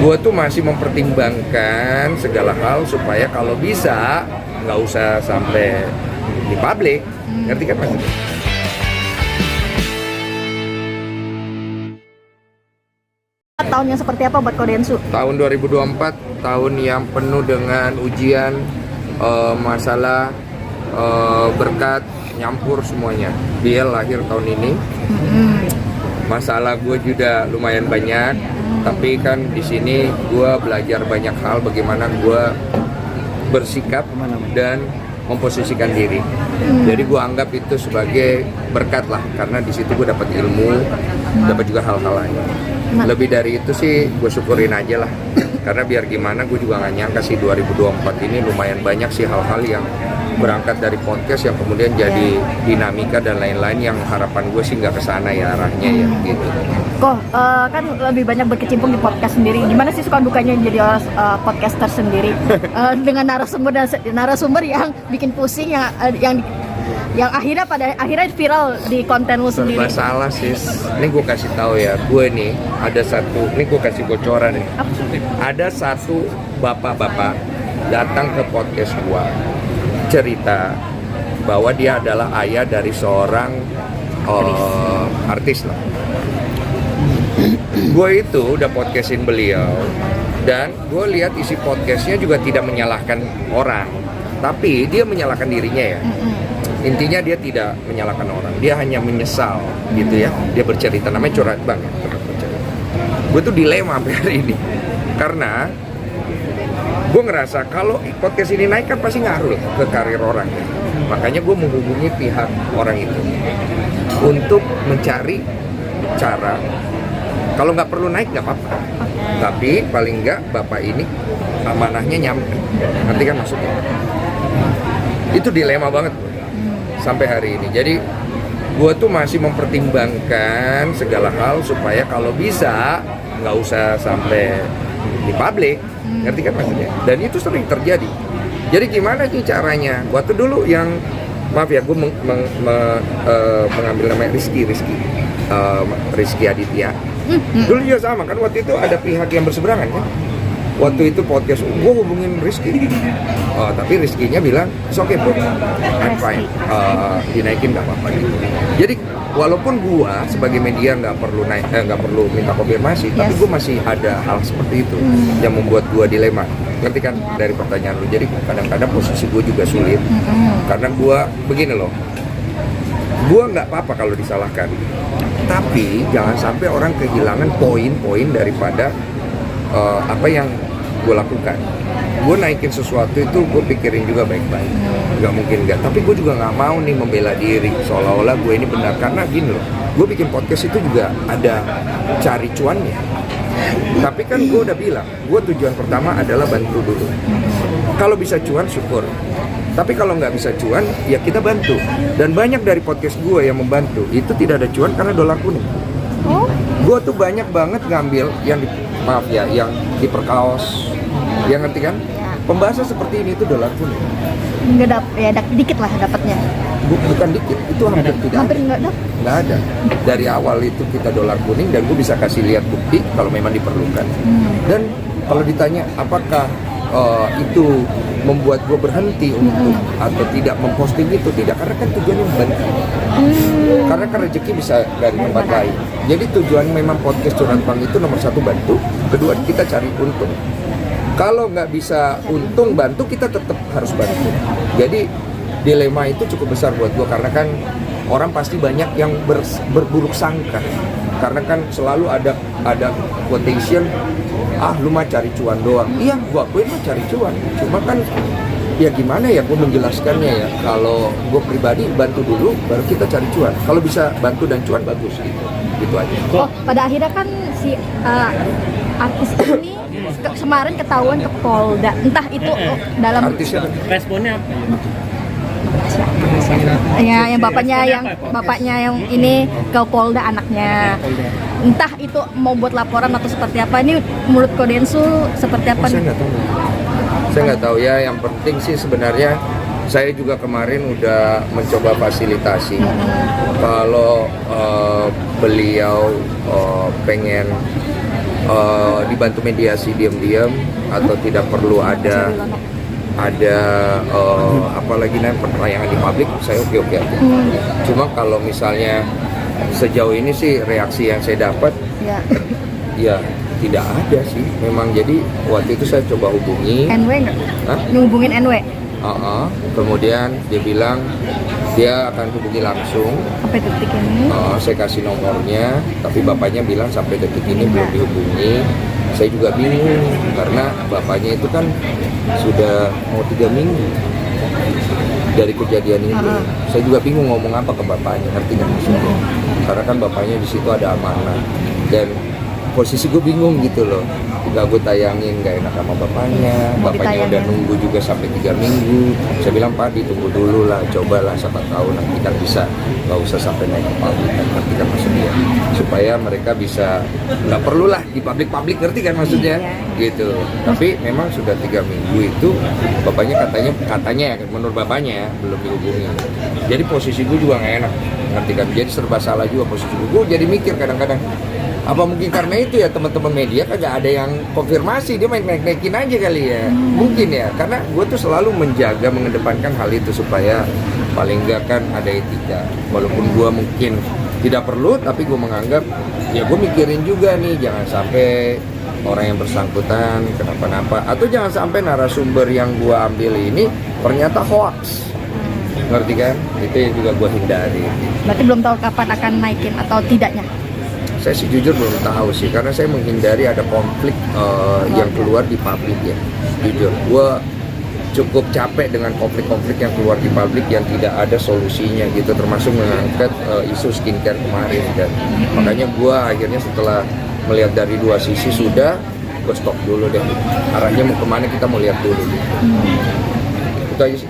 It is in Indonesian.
gue tuh masih mempertimbangkan segala hal supaya kalau bisa nggak usah sampai di publik, ngerti kan maksudnya? Tahun yang seperti apa buat Kodensu? Tahun 2024 tahun yang penuh dengan ujian, masalah, berkat nyampur semuanya. Dia lahir tahun ini. Masalah gue juga lumayan banyak, tapi kan di sini gue belajar banyak hal bagaimana gue bersikap dan memposisikan diri. Jadi gue anggap itu sebagai berkat lah, karena di situ gue dapat ilmu, dapat juga hal-hal lain. Lebih dari itu sih gue syukurin aja lah, karena biar gimana gue juga nggak nyangka sih 2024 ini lumayan banyak sih hal-hal yang berangkat dari podcast yang kemudian jadi dinamika dan lain-lain yang harapan gue sih nggak kesana ya arahnya ya gitu. Kok kan lebih banyak berkecimpung di podcast sendiri. Gimana sih suka dukanya jadi podcaster sendiri dengan narasumber yang bikin pusing, yang akhirnya pada akhirnya viral di konten lu sendiri. Serba salah sis. Ini gue kasih tahu ya, gue nih ada satu, ini gue kasih bocoran nih. Ada satu bapak-bapak datang ke podcast gue cerita bahwa dia adalah ayah dari seorang artis lah. Gue itu udah podcastin beliau dan gue lihat isi podcastnya juga tidak menyalahkan orang, tapi dia menyalahkan dirinya ya. Intinya dia tidak menyalahkan orang, dia hanya menyesal gitu ya. Dia bercerita, namanya curhat bang ya, gue tuh dilema sampai hari ini karena gue ngerasa kalau podcast ini naik kan pasti ngaruh ke karir orang ya. Makanya gue menghubungi pihak orang itu untuk mencari cara, kalau nggak perlu naik nggak apa-apa, tapi paling nggak bapak ini amanahnya nyampe. Nanti kan maksudnya itu dilema banget sampai hari ini. Jadi gue tuh masih mempertimbangkan segala hal supaya kalau bisa nggak usah sampai di publik, ngerti kan maksudnya? Dan itu sering terjadi. Jadi gimana sih caranya? Waktu dulu yang, maaf ya, gue mengambil namanya Rizky Aditya. Dulu juga sama kan, waktu itu ada pihak yang berseberangan kan. Waktu itu podcast, gue hubungin Rizky, tapi Rizkynya bilang, it's okay bro, I'm fine, dinaikin gak apa-apa gitu. Jadi walaupun gue sebagai media nggak perlu minta konfirmasi, tapi gue masih ada hal seperti itu yang membuat gue dilema, ngerti kan dari pertanyaan lu. Jadi kadang-kadang posisi gue juga sulit, karena gue begini loh, gue nggak apa-apa kalau disalahkan, tapi jangan sampai orang kehilangan poin-poin daripada apa yang gue lakukan. Gue naikin sesuatu itu gue pikirin juga baik-baik, nggak mungkin nggak. Tapi gue juga nggak mau nih membela diri seolah-olah gue ini benar, karena gini loh, gue bikin podcast itu juga ada cari cuannya. Tapi kan gue udah bilang, gue tujuan pertama adalah bantu dulu. Kalau bisa cuan syukur, tapi kalau nggak bisa cuan ya kita bantu. Dan banyak dari podcast gue yang membantu itu tidak ada cuan karena dolar kuning. Gue tuh banyak banget ngambil yang yang diperkaos, yang ngerti kan? Pembahasan seperti ini itu dolar kuning. Dikit lah dapatnya. Bukan dikit, itu hampir tidak. Hampir nggak dapat. Nggak ada. Dari awal itu kita dolar kuning dan gue bisa kasih lihat bukti kalau memang diperlukan. Dan kalau ditanya apakah itu membuat gue berhenti untuk atau tidak memposting itu, tidak, karena kan tujuannya membantu. Karena kan rezeki bisa dari tempat lain. Jadi tujuan memang podcast Curhat Bang itu nomor satu bantu, kedua kita cari untung. Kalau nggak bisa untung bantu, kita tetap harus bantu. Jadi dilema itu cukup besar buat gue, karena kan orang pasti banyak yang berburuk sangka, karena kan selalu ada quotation, lu mah cari cuan doang. Iya, gue akuin mah cari cuan, cuma kan ya gimana ya gue menjelaskannya ya. Kalau gue pribadi bantu dulu baru kita cari cuan. Kalau bisa bantu dan cuan bagus gitu aja. Pada akhirnya kan si artis ini kemarin ketahuan ke Polda, entah itu dalam artisnya responnya apa? Ya, yang bapaknya yang ini ke Polda anaknya. Entah itu mau buat laporan atau seperti apa. Ini menurut Kodensu seperti apa? Saya nggak tahu ya. Yang penting sih sebenarnya saya juga kemarin udah mencoba fasilitasi. Kalau beliau pengen dibantu mediasi diam-diam atau tidak perlu ada apalagi nanti penayangan di publik, saya oke-oke aja. Cuma kalau misalnya sejauh ini sih reaksi yang saya dapat Ya. ya tidak ada sih. Memang jadi waktu itu saya coba hubungi. NW nggak? Hah? Ngehubungin NW Kemudian dia bilang dia akan hubungi langsung. sampai detik ini. Saya kasih nomornya, tapi bapaknya bilang sampai detik ini belum dihubungi. Saya juga bingung karena bapaknya itu kan sudah mau 3 minggu dari kejadian itu. Saya juga bingung ngomong apa ke bapaknya, ngerti nggak maksudnya? Karena kan bapaknya di situ ada amanah dan posisi gue bingung gitu loh. Gak gue tayangin, gak enak sama bapaknya. Mau Bapaknya udah ditayangin. nunggu juga sampai 3 minggu. Saya bilang, Pak, ditunggu dulu lah, cobalah, siapa tahu nanti kan bisa, gak usah sampai naik ke publik, kan, ngerti kan maksudnya? Supaya mereka bisa, gak perlulah di publik, ngerti kan maksudnya? Gitu. Tapi memang sudah 3 minggu itu, bapaknya katanya ya, menurut bapaknya ya, belum dihubungi. Jadi posisi gue juga gak enak, ngerti kan? Jadi serba salah juga posisi gue. Gue jadi mikir kadang-kadang, apa mungkin karena itu ya teman-teman media kagak ada yang konfirmasi, dia main naik-naikin aja kali ya. Mungkin ya, karena gue tuh selalu menjaga, mengedepankan hal itu supaya paling enggak kan ada etika. Walaupun gue mungkin tidak perlu, tapi gue menganggap ya gue mikirin juga nih, jangan sampai orang yang bersangkutan kenapa-napa, atau jangan sampai narasumber yang gue ambil ini ternyata hoax. Ngerti kan? Itu yang juga gue hindari. Berarti belum tahu kapan akan naikin atau tidaknya. Saya sih jujur belum tahu sih, karena saya menghindari ada konflik yang keluar di publik ya. Jujur, gue cukup capek dengan konflik-konflik yang keluar di publik yang tidak ada solusinya gitu, termasuk mengangkat isu skincare kemarin. Dan makanya gue akhirnya setelah melihat dari dua sisi sudah, gue stop dulu deh. Arahnya mau kemana kita mau lihat dulu. Itu aja sih.